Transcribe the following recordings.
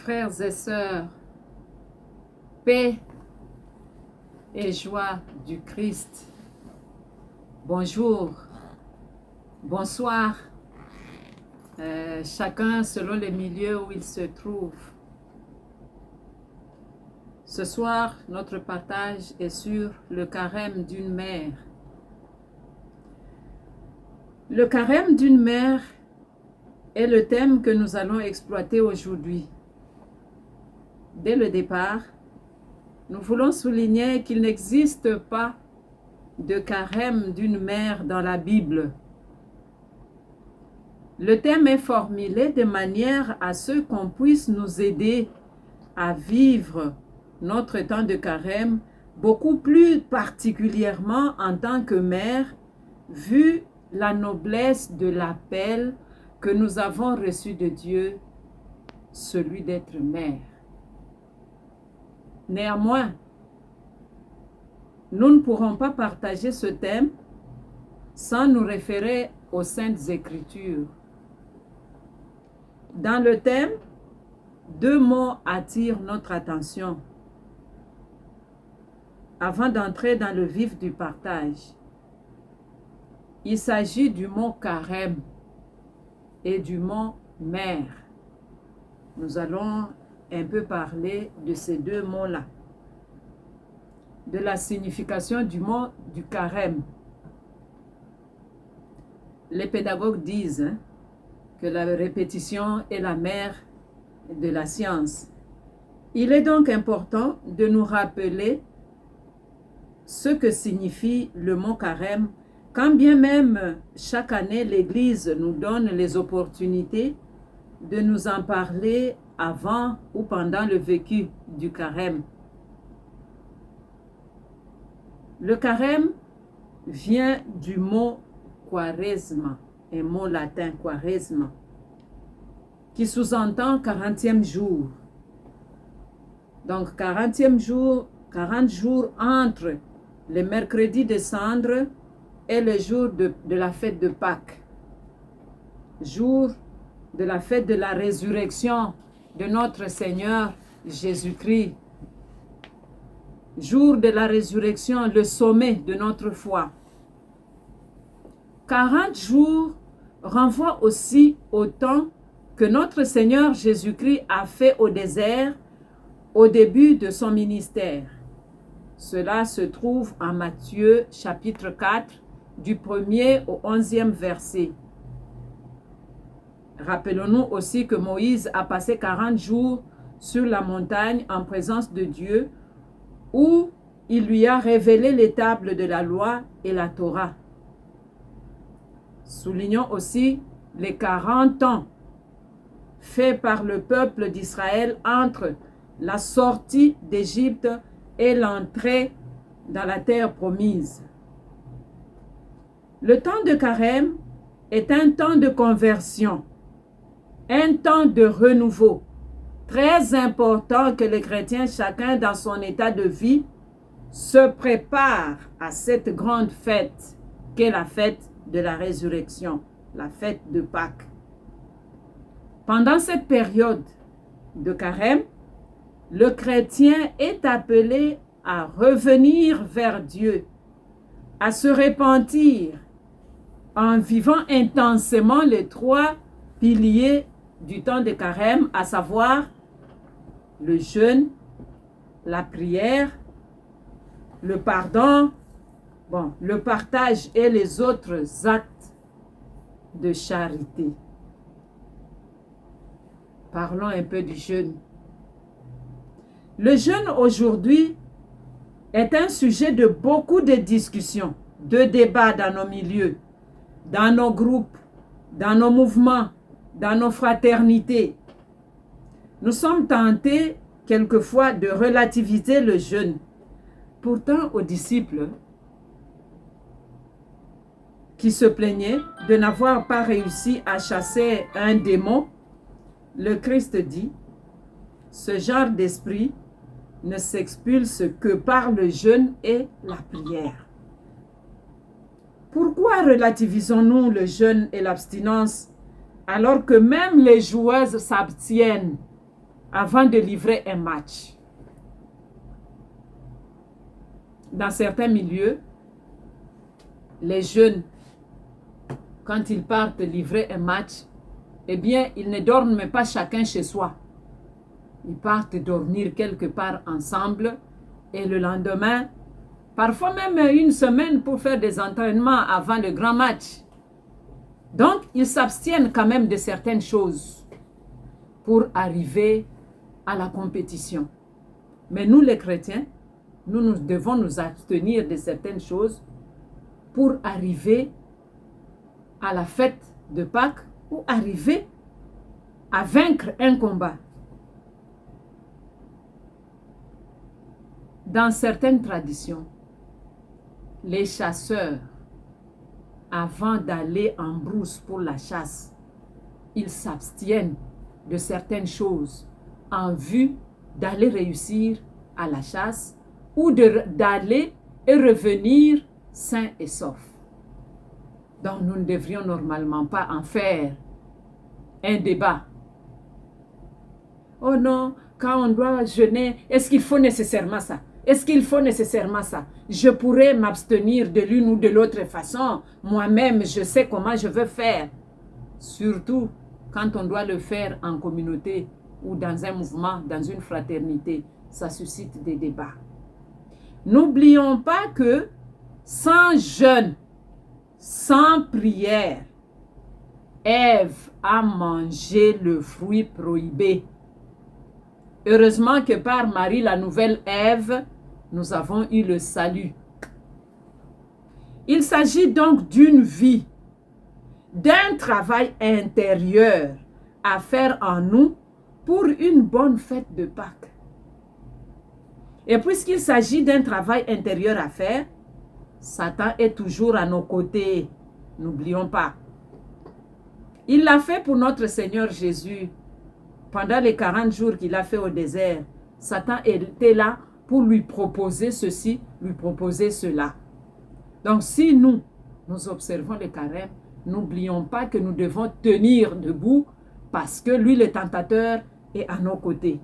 Frères et sœurs, paix et joie du Christ. Bonjour, bonsoir, chacun selon les milieux où il se trouve. Ce soir, notre partage est sur le carême d'une mère. Le carême d'une mère est le thème que nous allons exploiter aujourd'hui. Dès le départ, nous voulons souligner qu'il n'existe pas de carême d'une mère dans la Bible. Le thème est formulé de manière à ce qu'on puisse nous aider à vivre notre temps de carême beaucoup plus particulièrement en tant que mère, vu la noblesse de l'appel que nous avons reçu de Dieu, celui d'être mère. Néanmoins, nous ne pourrons pas partager ce thème sans nous référer aux Saintes Écritures. Dans le thème, deux mots attirent notre attention avant d'entrer dans le vif du partage. Il s'agit du mot carême et du mot mère. Nous allons un peu parler de ces deux mots-là, de la signification du mot du carême. Les pédagogues disent que la répétition est la mère de la science. Il est donc important de nous rappeler ce que signifie le mot carême, quand bien même chaque année l'Église nous donne les opportunités de nous en parler avant ou pendant le vécu du carême. Le carême vient du mot quaresma, un mot latin quaresma, qui sous-entend 40e jour. Donc 40e jour, 40 jours entre le mercredi de Cendre et le jour de la fête de Pâques, jour de la fête de la résurrection de notre Seigneur Jésus-Christ, jour de la résurrection, le sommet de notre foi. 40 jours renvoient aussi au temps que notre Seigneur Jésus-Christ a fait au désert au début de son ministère. Cela se trouve en Matthieu chapitre 4, du 1er au 11e verset. Rappelons-nous aussi que Moïse a passé 40 jours sur la montagne en présence de Dieu, où il lui a révélé les tables de la loi et la Torah. Soulignons aussi les 40 ans faits par le peuple d'Israël entre la sortie d'Égypte et l'entrée dans la terre promise. Le temps de carême est un temps de conversion, un temps de renouveau, très important que les chrétiens, chacun dans son état de vie, se prépare à cette grande fête qu'est la fête de la résurrection, la fête de Pâques. Pendant cette période de carême, le chrétien est appelé à revenir vers Dieu, à se repentir en vivant intensément les trois piliers du temps de carême, à savoir le jeûne, la prière, le pardon, le partage et les autres actes de charité. Parlons un peu du jeûne. Le jeûne aujourd'hui est un sujet de beaucoup de discussions, de débats dans nos milieux, dans nos groupes, dans nos mouvements, dans nos fraternités. Nous sommes tentés quelquefois de relativiser le jeûne. Pourtant, aux disciples qui se plaignaient de n'avoir pas réussi à chasser un démon, le Christ dit, ce genre d'esprit ne s'expulse que par le jeûne et la prière. Pourquoi relativisons-nous le jeûne et l'abstinence alors que même les joueuses s'abstiennent? avant de livrer un match. Dans certains milieux, les jeunes, quand ils partent livrer un match, eh bien, ils ne dorment pas chacun chez soi. Ils partent dormir quelque part ensemble et le lendemain, parfois même une semaine pour faire des entraînements avant le grand match. Donc, ils s'abstiennent quand même de certaines choses pour arriver à la compétition. Mais nous, les chrétiens, nous devons nous abstenir de certaines choses pour arriver à la fête de Pâques ou arriver à vaincre un combat. Dans certaines traditions, les chasseurs, avant d'aller en brousse pour la chasse, ils s'abstiennent de certaines choses en vue d'aller réussir à la chasse ou d'aller et revenir sains et saufs. Donc nous ne devrions normalement pas en faire un débat. Oh non, quand on doit jeûner, est-ce qu'il faut nécessairement ça? Est-ce qu'il faut nécessairement ça? Je pourrais m'abstenir de l'une ou de l'autre façon. Moi-même, je sais comment je veux faire. Surtout quand on doit le faire en communauté ou dans un mouvement, dans une fraternité. Ça suscite des débats. N'oublions pas que sans jeûne, sans prière, Ève a mangé le fruit prohibé. Heureusement que par Marie, la nouvelle Ève, nous avons eu le salut. Il s'agit donc d'une vie, d'un travail intérieur à faire en nous pour une bonne fête de Pâques. Et puisqu'il s'agit d'un travail intérieur à faire, Satan est toujours à nos côtés. N'oublions pas. Il l'a fait pour notre Seigneur Jésus. Pendant les 40 jours qu'il a fait au désert, Satan était là pour lui proposer ceci, lui proposer cela. Donc si nous observons le carême, n'oublions pas que nous devons tenir debout parce que lui, le tentateur, est à nos côtés.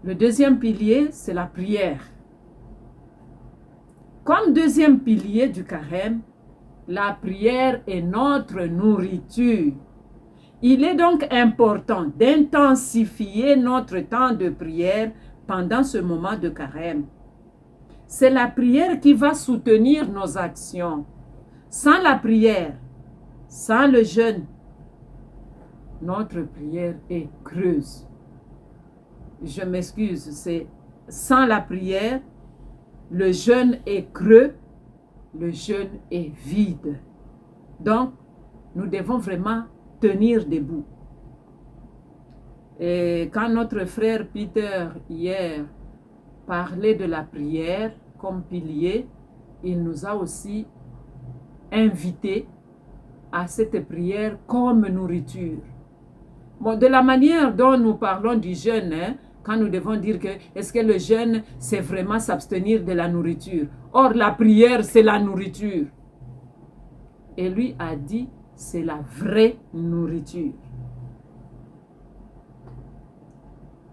Le deuxième pilier, c'est la prière. Comme deuxième pilier du carême, la prière est notre nourriture. Il est donc important d'intensifier notre temps de prière pendant ce moment de carême. C'est la prière qui va soutenir nos actions. Sans la prière, sans le jeûne, notre prière est creuse. Je m'excuse, c'est sans la prière, le jeûne est creux, le jeûne est vide. Donc, nous devons vraiment tenir debout. Et quand notre frère Peter, hier, parlait de la prière comme pilier, il nous a aussi invités à cette prière comme nourriture. Bon, de la manière dont nous parlons du jeûne, quand nous devons dire que est-ce que le jeûne, c'est vraiment s'abstenir de la nourriture? Or, la prière, c'est la nourriture. Et lui a dit, c'est la vraie nourriture.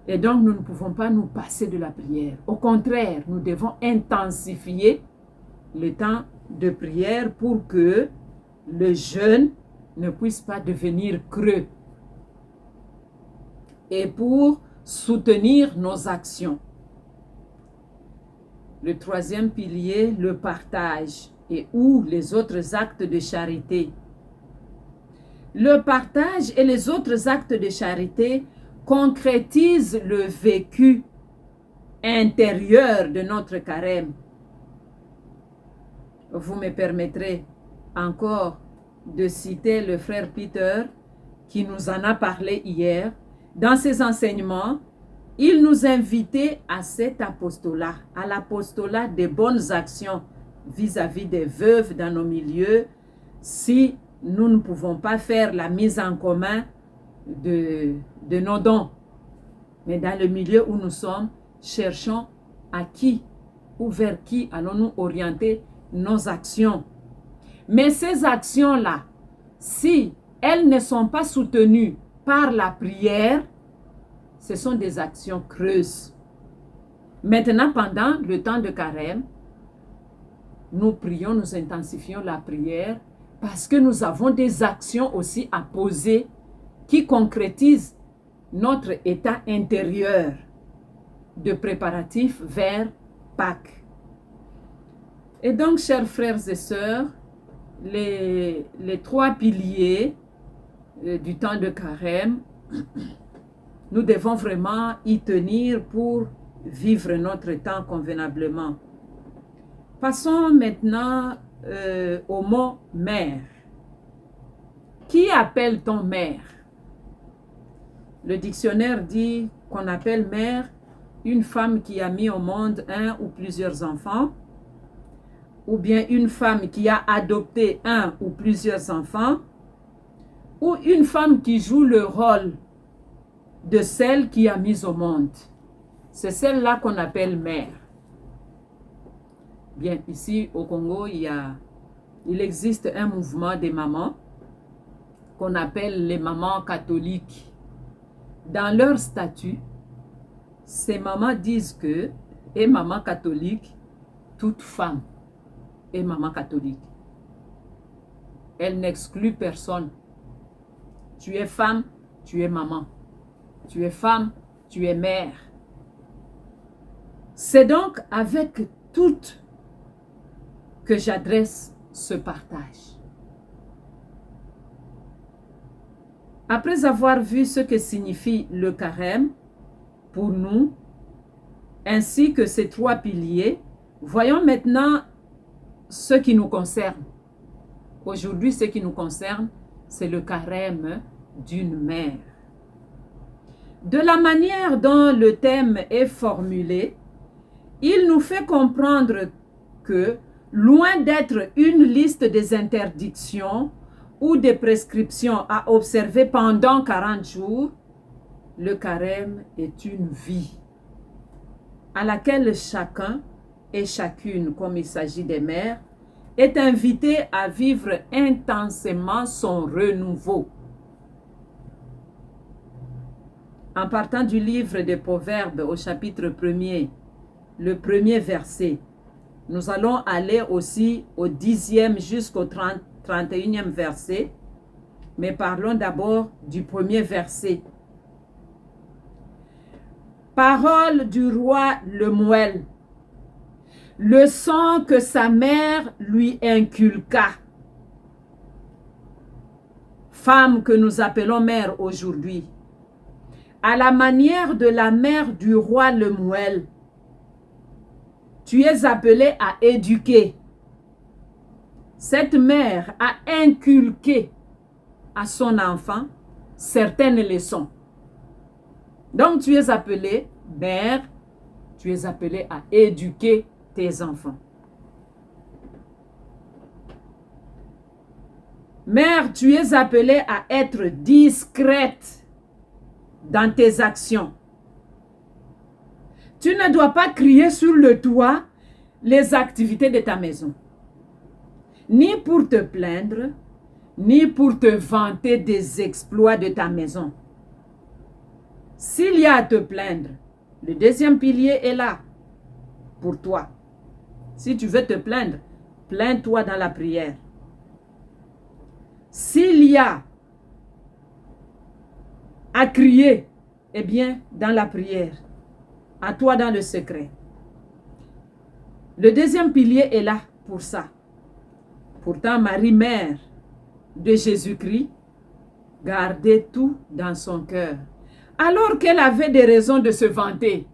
Et donc, nous ne pouvons pas nous passer de la prière. Au contraire, nous devons intensifier le temps de prière pour que le jeûne ne puisse pas devenir creux. Et pour soutenir nos actions. Le troisième pilier, le partage et ou les autres actes de charité. Le partage et les autres actes de charité concrétisent le vécu intérieur de notre carême. Vous me permettrez encore de citer le frère Peter qui nous en a parlé hier. Dans ses enseignements, il nous invitait à cet apostolat, à l'apostolat des bonnes actions vis-à-vis des veuves dans nos milieux, si nous ne pouvons pas faire la mise en commun de nos dons. Mais dans le milieu où nous sommes, cherchons à qui ou vers qui allons-nous orienter nos actions. Mais ces actions-là, si elles ne sont pas soutenues par la prière, ce sont des actions creuses. Maintenant, pendant le temps de carême, nous prions, nous intensifions la prière parce que nous avons des actions aussi à poser qui concrétisent notre état intérieur de préparatif vers Pâques. Et donc, chers frères et sœurs, les 3 piliers du temps de carême, nous devons vraiment y tenir pour vivre notre temps convenablement. Passons maintenant au mot mère. Qui appelle-t-on mère? Le dictionnaire dit qu'on appelle mère une femme qui a mis au monde un ou plusieurs enfants, ou bien une femme qui a adopté un ou plusieurs enfants, ou une femme qui joue le rôle de celle qui a mis au monde. C'est celle-là qu'on appelle mère. Bien, ici au Congo, il existe un mouvement des mamans qu'on appelle les mamans catholiques. Dans leur statut, ces mamans disent que, et maman catholique, toute femme est maman catholique. Elle n'exclut personne. Tu es femme, tu es maman. Tu es femme, tu es mère. C'est donc avec toutes que j'adresse ce partage. Après avoir vu ce que signifie le carême pour nous, ainsi que ces 3 piliers, voyons maintenant ce qui nous concerne. Aujourd'hui, ce qui nous concerne, c'est le carême d'une mère. De la manière dont le thème est formulé, il nous fait comprendre que, loin d'être une liste des interdictions ou des prescriptions à observer pendant 40 jours, le carême est une vie à laquelle chacun et chacune, comme il s'agit des mères, est invité à vivre intensément son renouveau. En partant du livre des Proverbes au chapitre 1er, le 1er verset, nous allons aller aussi au 10e jusqu'au 31e verset, mais parlons d'abord du 1er verset. Parole du roi Lemuel, leçon que sa mère lui inculqua. Femme que nous appelons mère aujourd'hui, à la manière de la mère du roi Lemuel, tu es appelée à éduquer. Cette mère a inculqué à son enfant certaines leçons. Donc tu es appelée mère, tu es appelée à éduquer tes enfants. Mère, tu es appelée à être discrète dans tes actions. Tu ne dois pas crier sur le toit les activités de ta maison, ni pour te plaindre, ni pour te vanter des exploits de ta maison. S'il y a à te plaindre, le 2e pilier est là pour toi. Si tu veux te plaindre, plains-toi dans la prière. S'il y a à crier, eh bien, dans la prière, à toi dans le secret. Le 2e pilier est là pour ça. Pourtant, Marie, mère de Jésus-Christ, gardait tout dans son cœur. Alors qu'elle avait des raisons de se vanter,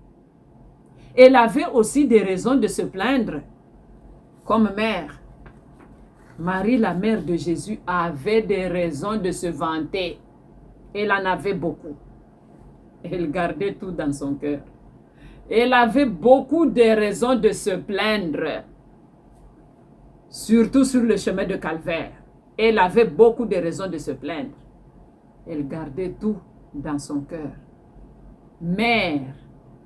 elle avait aussi des raisons de se plaindre. Comme mère, Marie, la mère de Jésus, avait des raisons de se vanter. Elle en avait beaucoup. Elle gardait tout dans son cœur. Elle avait beaucoup de raisons de se plaindre. Surtout sur le chemin de Calvaire. Elle avait beaucoup de raisons de se plaindre. Elle gardait tout dans son cœur. Mère,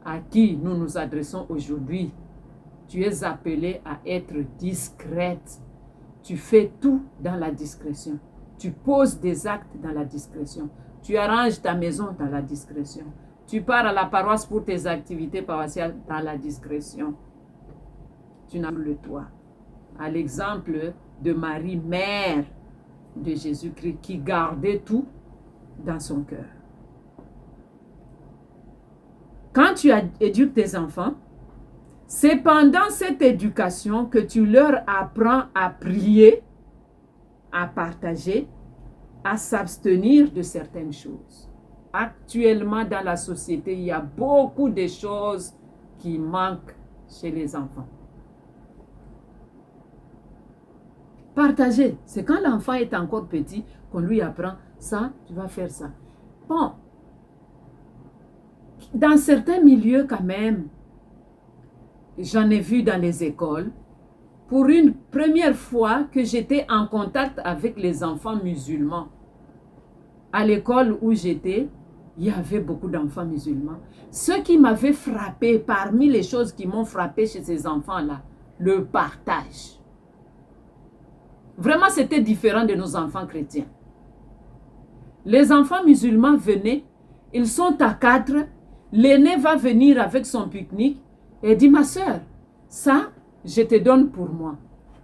à qui nous nous adressons aujourd'hui, tu es appelée à être discrète. Tu fais tout dans la discrétion. Tu poses des actes dans la discrétion. Tu arranges ta maison dans la discrétion. Tu pars à la paroisse pour tes activités paroissiales dans la discrétion. Tu n'as plus le toit. À l'exemple de Marie, mère de Jésus-Christ, qui gardait tout dans son cœur. Quand tu éduques tes enfants, c'est pendant cette éducation que tu leur apprends à prier, à partager, à s'abstenir de certaines choses. Actuellement, dans la société, il y a beaucoup de choses qui manquent chez les enfants. Partager, c'est quand l'enfant est encore petit qu'on lui apprend ça, tu vas faire ça. Bon, dans certains milieux quand même, j'en ai vu dans les écoles, pour une première fois que j'étais en contact avec les enfants musulmans. À l'école où j'étais, il y avait beaucoup d'enfants musulmans. Ce qui m'avait frappé, parmi les choses qui m'ont frappé chez ces enfants-là, le partage. Vraiment, c'était différent de nos enfants chrétiens. Les enfants musulmans venaient, ils sont à 4, l'aîné va venir avec son pique-nique et dit, ma soeur, ça, je te donne pour moi.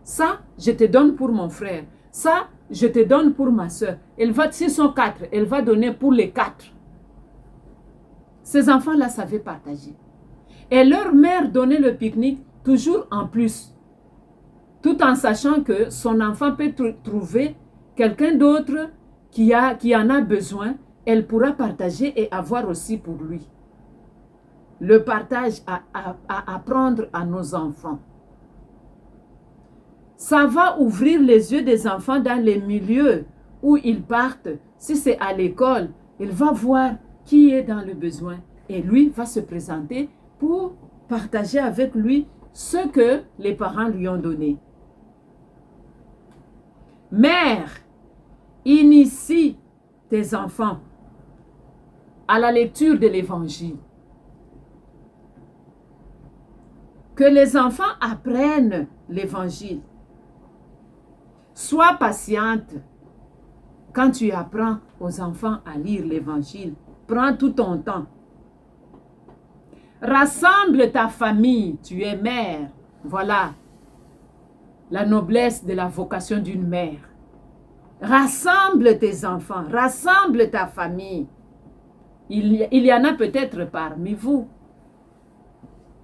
Ça, je te donne pour mon frère. Ça, je te donne pour ma soeur. S'ils sont 4, elle va donner pour les 4. Ces enfants-là savaient partager. Et leur mère donnait le pique-nique toujours en plus. Tout en sachant que son enfant peut trouver quelqu'un d'autre qui en a besoin. Elle pourra partager et avoir aussi pour lui. Le partage à apprendre à nos enfants. Ça va ouvrir les yeux des enfants dans les milieux où ils partent. Si c'est à l'école, il va voir qui est dans le besoin. Et lui va se présenter pour partager avec lui ce que les parents lui ont donné. Mère, initie tes enfants à la lecture de l'Évangile. Que les enfants apprennent l'Évangile. Sois patiente quand tu apprends aux enfants à lire l'Évangile. Prends tout ton temps. Rassemble ta famille, tu es mère. Voilà la noblesse de la vocation d'une mère. Rassemble tes enfants, rassemble ta famille. Il y en a peut-être parmi vous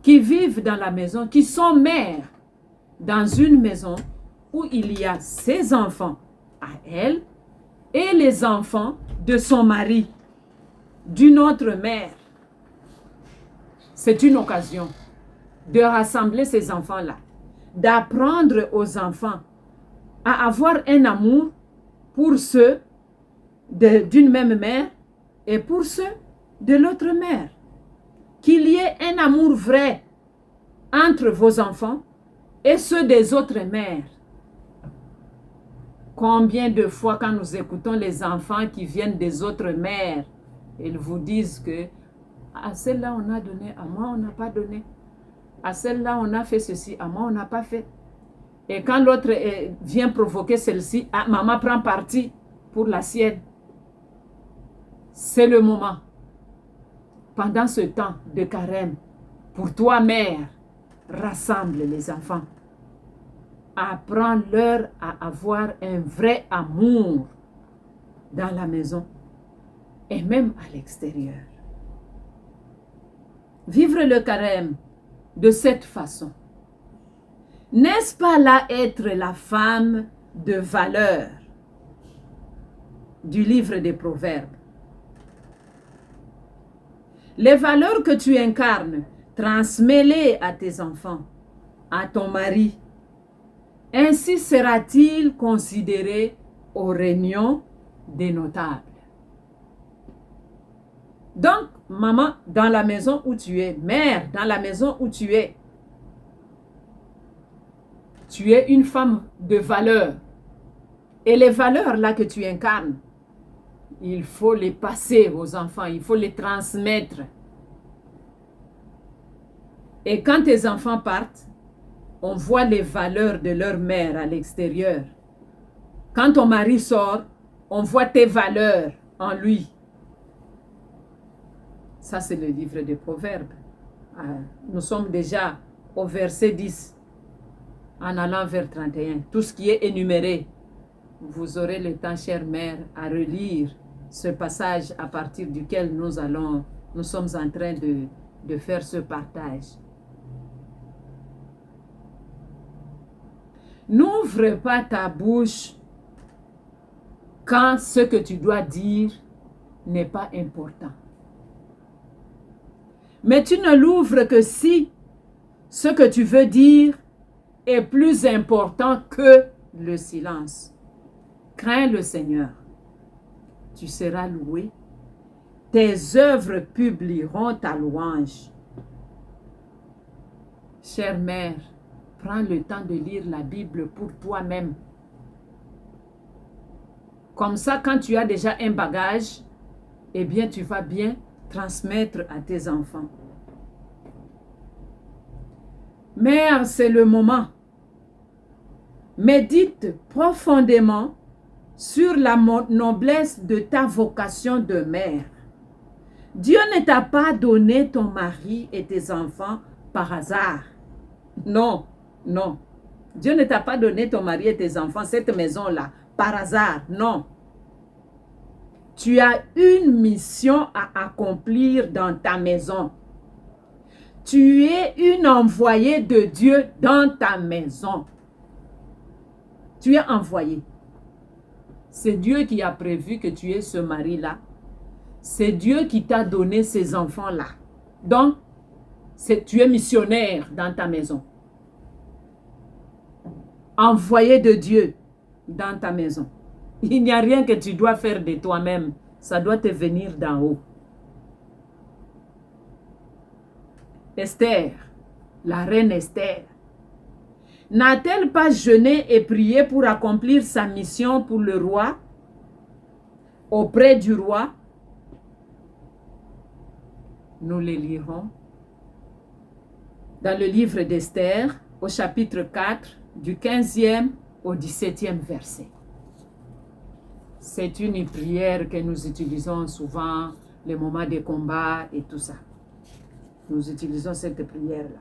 qui vivent dans la maison, qui sont mères dans une maison où il y a ses enfants à elle et les enfants de son mari, d'une autre mère. C'est une occasion de rassembler ces enfants-là, d'apprendre aux enfants à avoir un amour pour ceux d'une même mère et pour ceux de l'autre mère. Qu'il y ait un amour vrai entre vos enfants et ceux des autres mères. Combien de fois quand nous écoutons les enfants qui viennent des autres mères, ils vous disent que à celle-là on a donné, à moi on n'a pas donné. À celle-là on a fait ceci, à moi on n'a pas fait. Et quand l'autre vient provoquer celle-ci, ah, maman prend parti pour la sienne. C'est le moment. Pendant ce temps de carême, pour toi mère, rassemble les enfants. Apprends-leur à avoir un vrai amour dans la maison et même à l'extérieur. Vivre le carême de cette façon. N'est-ce pas là être la femme de valeur du livre des Proverbes? Les valeurs que tu incarnes, transmets-les à tes enfants, à ton mari. Ainsi sera-t-il considéré aux réunions des notables. Donc, maman, dans la maison où tu es, mère, dans la maison où tu es une femme de valeur. Et les valeurs là que tu incarnes, il faut les passer aux enfants, il faut les transmettre. Et quand tes enfants partent, on voit les valeurs de leur mère à l'extérieur. Quand ton mari sort, on voit tes valeurs en lui. Ça, c'est le livre des Proverbes. Nous sommes déjà au verset 10, en allant vers 31. Tout ce qui est énuméré, vous aurez le temps, chère mère, à relire ce passage à partir duquel nous sommes en train de faire ce partage. N'ouvre pas ta bouche quand ce que tu dois dire n'est pas important. Mais tu ne l'ouvres que si ce que tu veux dire est plus important que le silence. Crains le Seigneur. Tu seras loué. Tes œuvres publieront ta louange. Chère mère, prends le temps de lire la Bible pour toi-même. Comme ça, quand tu as déjà un bagage, eh bien, tu vas bien transmettre à tes enfants. Mère, c'est le moment. Médite profondément sur la noblesse de ta vocation de mère. Dieu ne t'a pas donné ton mari et tes enfants par hasard. Non, non. Dieu ne t'a pas donné ton mari et tes enfants, cette maison-là, par hasard. Non. Tu as une mission à accomplir dans ta maison. Tu es une envoyée de Dieu dans ta maison. Tu es envoyé. C'est Dieu qui a prévu que tu aies ce mari-là. C'est Dieu qui t'a donné ces enfants-là. Donc, tu es missionnaire dans ta maison. Envoyé de Dieu dans ta maison. Il n'y a rien que tu dois faire de toi-même. Ça doit te venir d'en haut. Esther, la reine Esther, n'a-t-elle pas jeûné et prié pour accomplir sa mission pour le roi, auprès du roi? Nous les lirons dans le livre d'Esther, au chapitre 4, du 15e au 17e verset. C'est une prière que nous utilisons souvent, les moments de combat et tout ça. Nous utilisons cette prière-là.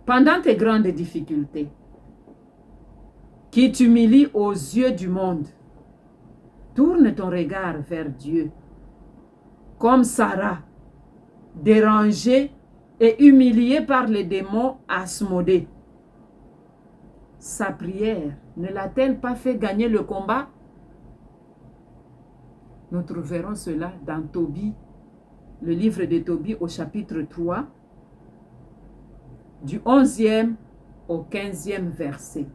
Pendant tes grandes difficultés, qui t'humilient aux yeux du monde, tourne ton regard vers Dieu. Comme Sarah, dérangée et humiliée par les démons Asmodée. Sa prière ne l'a-t-elle pas fait gagner le combat? Nous trouverons cela dans Tobie, le livre de Tobie au chapitre 3, du 11e au 15e verset.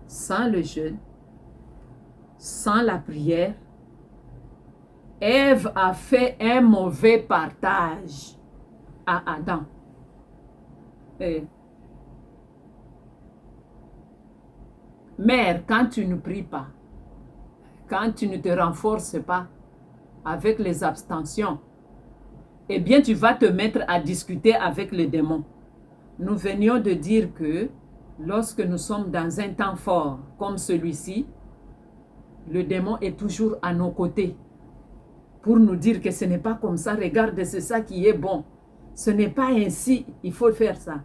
Sans le jeûne, sans la prière, Ève a fait un mauvais partage à Adam. Mère, quand tu ne pries pas, quand tu ne te renforces pas avec les abstentions, eh bien tu vas te mettre à discuter avec le démon. Nous venions de dire que lorsque nous sommes dans un temps fort comme celui-ci, le démon est toujours à nos côtés pour nous dire que ce n'est pas comme ça, regarde, c'est ça qui est bon. Ce n'est pas ainsi, il faut faire ça.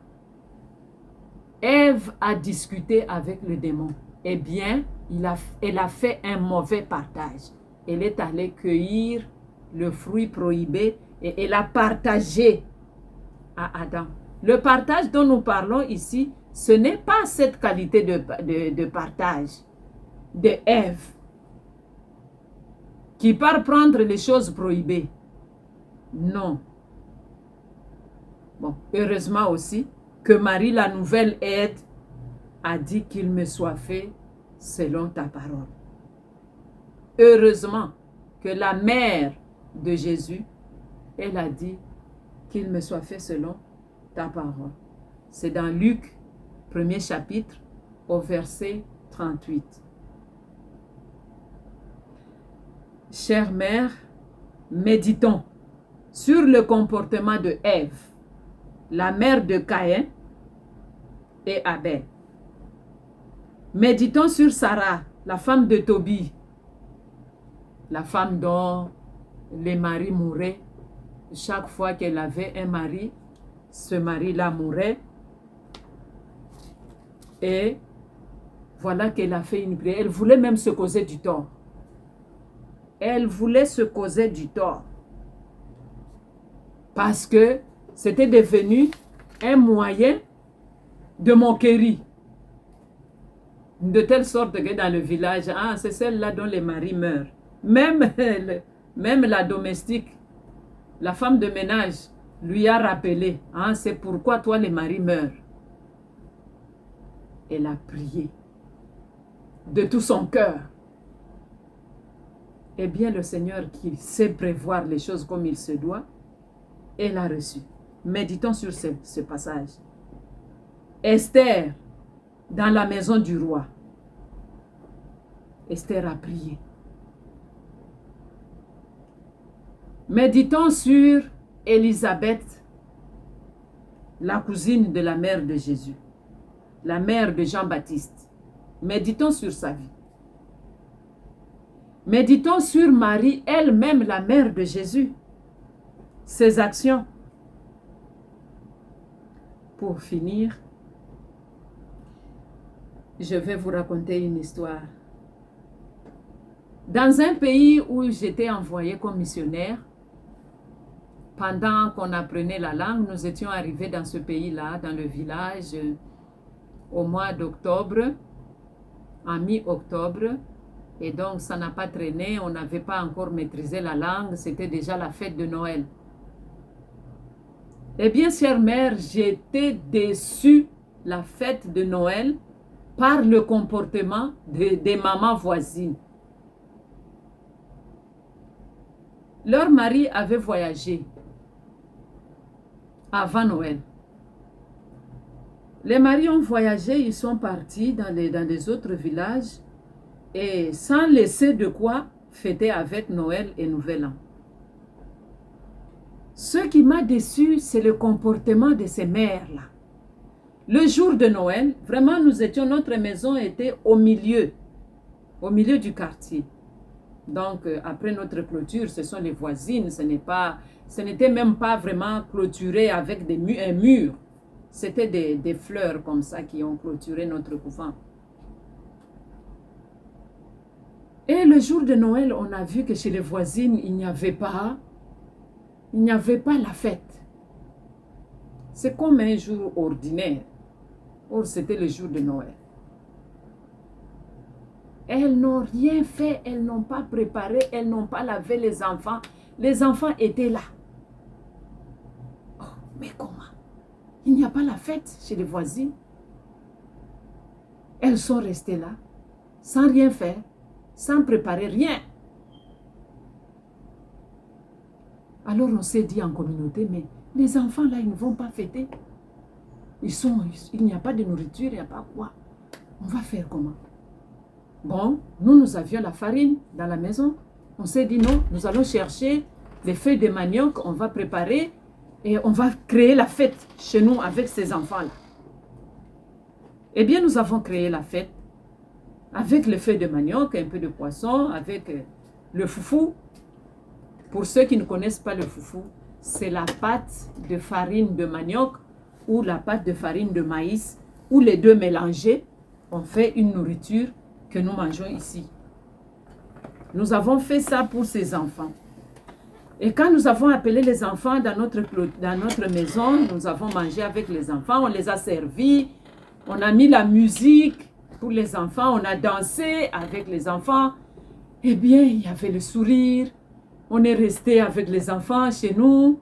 Ève a discuté avec le démon. Eh bien, elle a fait un mauvais partage. Elle est allée cueillir le fruit prohibé et elle a partagé à Adam. Le partage dont nous parlons ici, ce n'est pas cette qualité de partage de Ève qui part prendre les choses prohibées. Non. Bon, heureusement aussi que Marie, la nouvelle aide, a dit qu'il me soit fait selon ta parole. Heureusement que la mère de Jésus, elle a dit qu'il me soit fait selon ta parole. C'est dans Luc, premier chapitre, au verset 38. Chère mère, méditons sur le comportement de Ève, la mère de Caïn et Abel. Méditons sur Sarah, la femme de Tobie, la femme dont les maris mouraient. Chaque fois qu'elle avait un mari, ce mari-là mourait. Et voilà qu'elle a fait une prière. Elle voulait même se causer du tort. Elle voulait se causer du tort. Parce que c'était devenu un moyen de moquerie. De telle sorte que dans le village, ah, c'est celle-là dont les maris meurent. Même la domestique, la femme de ménage, lui a rappelé, ah, c'est pourquoi toi les maris meurent. Elle a prié de tout son cœur. Eh bien, le Seigneur qui sait prévoir les choses comme il se doit, elle a reçu. Méditons sur ce passage. Esther, dans la maison du roi. Esther a prié. Méditons sur Élisabeth, la cousine de la mère de Jésus, la mère de Jean-Baptiste. Méditons sur sa vie. Méditons sur Marie, elle-même la mère de Jésus, ses actions. Pour finir, je vais vous raconter une histoire. Dans un pays où j'étais envoyée comme missionnaire, pendant qu'on apprenait la langue, nous étions arrivés dans ce pays-là, dans le village, au mois d'octobre, en mi-octobre. Et donc, ça n'a pas traîné, on n'avait pas encore maîtrisé la langue, c'était déjà la fête de Noël. Eh bien, chère mère, j'étais déçue la fête de Noël par le comportement des mamans voisines. Leur mari avait voyagé avant Noël. Les maris ont voyagé, ils sont partis dans les autres villages et sans laisser de quoi fêter avec Noël et Nouvel An. Ce qui m'a déçu, c'est le comportement de ces mères-là. Le jour de Noël, vraiment, notre maison était au milieu du quartier. Donc, après notre clôture, ce sont les voisines, ce n'était même pas vraiment clôturé avec un mur. C'était des fleurs comme ça qui ont clôturé notre couvent. Et le jour de Noël, on a vu que chez les voisines, il n'y avait pas la fête. C'est comme un jour ordinaire. Or, c'était le jour de Noël. Elles n'ont rien fait, elles n'ont pas préparé, elles n'ont pas lavé les enfants. Les enfants étaient là. Oh, mais comment? Il n'y a pas la fête chez les voisines. Elles sont restées là, sans rien faire, sans préparer rien. Alors on s'est dit en communauté, mais les enfants là, ils ne vont pas fêter. Il n'y a pas de nourriture, il n'y a pas quoi. On va faire comment? Bon, nous avions la farine dans la maison. On s'est dit non, nous allons chercher les feuilles de manioc, on va préparer et on va créer la fête chez nous avec ces enfants-là. Eh bien, nous avons créé la fête avec les feuilles de manioc, un peu de poisson, avec le foufou. Pour ceux qui ne connaissent pas le foufou, c'est la pâte de farine de manioc ou la pâte de farine de maïs, ou les deux mélangés, on fait une nourriture que nous mangeons ici. Nous avons fait ça pour ces enfants. Et quand nous avons appelé les enfants dans notre maison, nous avons mangé avec les enfants, on les a servis, on a mis la musique pour les enfants, on a dansé avec les enfants. Eh bien, il y avait le sourire, on est resté avec les enfants chez nous.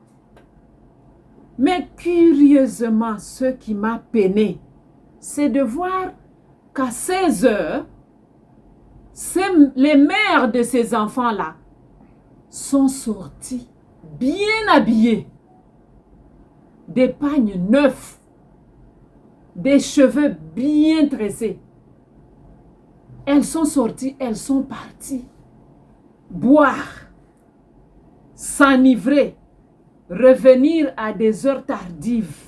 Mais curieusement, ce qui m'a peiné, c'est de voir qu'à 16 heures, les mères de ces enfants-là sont sorties bien habillées, des pagnes neufs, des cheveux bien tressés. Elles sont sorties, elles sont parties boire, s'enivrer, revenir à des heures tardives,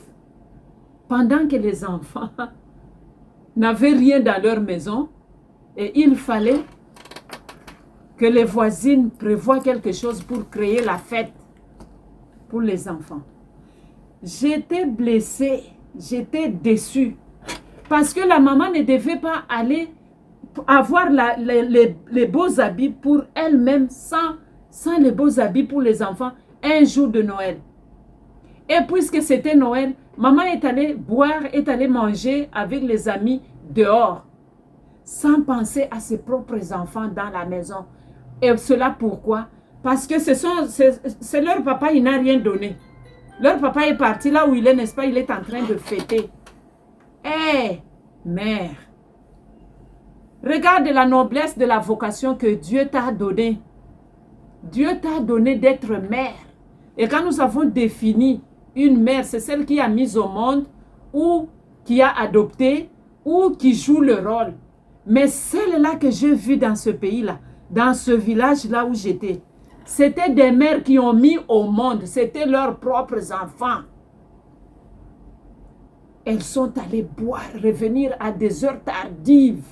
pendant que les enfants n'avaient rien dans leur maison et il fallait que les voisines prévoient quelque chose pour créer la fête pour les enfants. J'étais blessée, j'étais déçue parce que la maman ne devait pas aller avoir les beaux habits pour elle-même sans les beaux habits pour les enfants un jour de Noël. Et puisque c'était Noël, maman est allée boire, est allée manger avec les amis dehors, sans penser à ses propres enfants dans la maison. Et cela pourquoi? Parce que c'est leur papa, il n'a rien donné. Leur papa est parti là où il est, n'est-ce pas? Il est en train de fêter. Hé, mère, regarde la noblesse de la vocation que Dieu t'a donnée. Dieu t'a donné d'être mère. Et quand nous avons défini une mère, c'est celle qui a mis au monde ou qui a adopté ou qui joue le rôle. Mais celle-là que j'ai vue dans ce pays-là, dans ce village-là où j'étais, c'était des mères qui ont mis au monde, c'était leurs propres enfants. Elles sont allées boire, revenir à des heures tardives,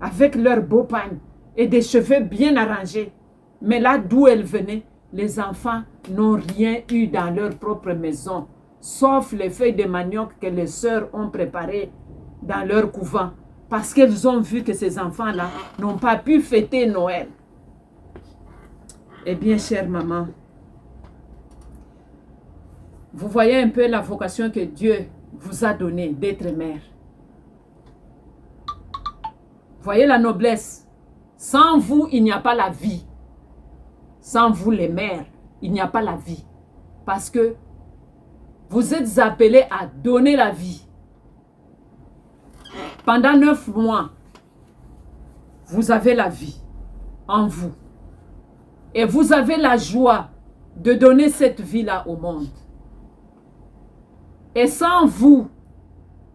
avec leurs beaux pagnes et des cheveux bien arrangés. Mais là d'où elles venaient, les enfants n'ont rien eu dans leur propre maison, sauf les feuilles de manioc que les sœurs ont préparées dans leur couvent, parce qu'elles ont vu que ces enfants-là n'ont pas pu fêter Noël. Eh bien, chère maman, vous voyez un peu la vocation que Dieu vous a donnée d'être mère. Voyez la noblesse. Sans vous, il n'y a pas la vie. Sans vous, les mères, il n'y a pas la vie. Parce que vous êtes appelés à donner la vie. Pendant 9 mois, vous avez la vie en vous. Et vous avez la joie de donner cette vie-là au monde. Et sans vous,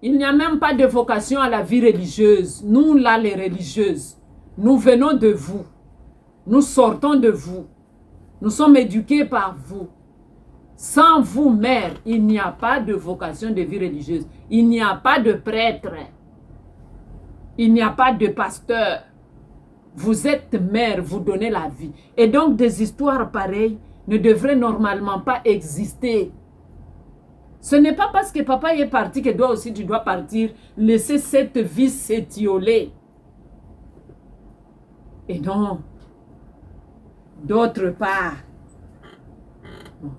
il n'y a même pas de vocation à la vie religieuse. Nous, là, les religieuses, nous venons de vous. Nous sortons de vous. Nous sommes éduqués par vous. Sans vous, mère, il n'y a pas de vocation de vie religieuse. Il n'y a pas de prêtre. Il n'y a pas de pasteur. Vous êtes mère, vous donnez la vie. Et donc, des histoires pareilles ne devraient normalement pas exister. Ce n'est pas parce que papa est parti que toi aussi tu dois partir, laisser cette vie s'étioler. Et non. D'autre part,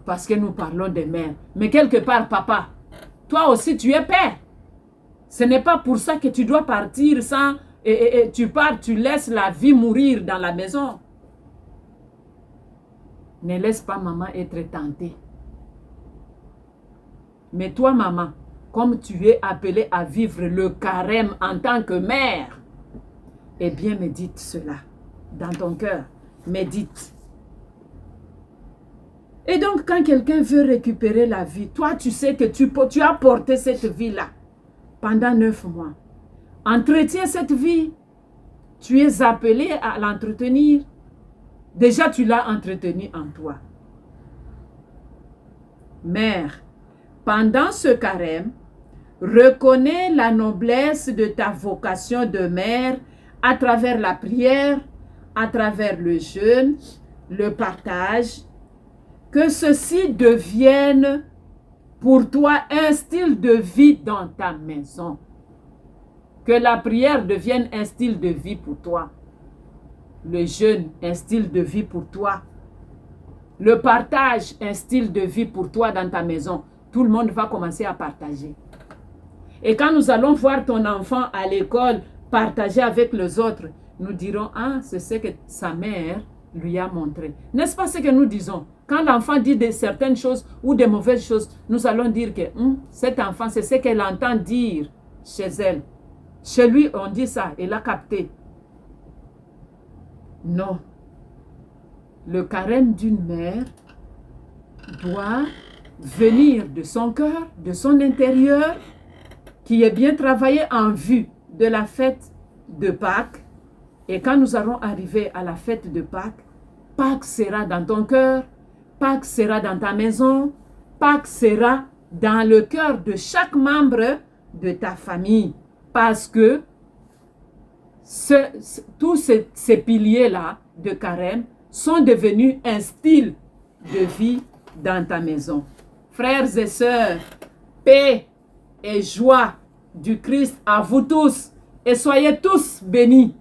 parce que nous parlons des mères, mais quelque part, papa, toi aussi tu es père. Ce n'est pas pour ça que tu dois partir sans... Et tu pars, tu laisses la vie mourir dans la maison. Ne laisse pas maman être tentée. Mais toi, maman, comme tu es appelée à vivre le carême en tant que mère, eh bien, médite cela dans ton cœur. Médite. Et donc, quand quelqu'un veut récupérer la vie, toi, tu sais que tu as porté cette vie-là pendant 9 mois. Entretiens cette vie. Tu es appelé à l'entretenir. Déjà, tu l'as entretenue en toi. Mère, pendant ce carême, reconnais la noblesse de ta vocation de mère à travers la prière, à travers le jeûne, le partage. Que ceci devienne pour toi un style de vie dans ta maison. Que la prière devienne un style de vie pour toi. Le jeûne, un style de vie pour toi. Le partage, un style de vie pour toi dans ta maison. Tout le monde va commencer à partager. Et quand nous allons voir ton enfant à l'école partager avec les autres, nous dirons, ah, c'est ce que sa mère lui a montré. N'est-ce pas ce que nous disons? Quand l'enfant dit de certaines choses ou de mauvaises choses, nous allons dire que cet enfant, c'est ce qu'elle entend dire chez elle. Chez lui, on dit ça, il a capté. Non. Le carême d'une mère doit venir de son cœur, de son intérieur, qui est bien travaillé en vue de la fête de Pâques. Et quand nous allons arriver à la fête de Pâques, Pâques sera dans ton cœur, Pâques sera dans ta maison, Pâques sera dans le cœur de chaque membre de ta famille. Parce que tous ces piliers-là de carême sont devenus un style de vie dans ta maison. Frères et sœurs, paix et joie du Christ à vous tous et soyez tous bénis.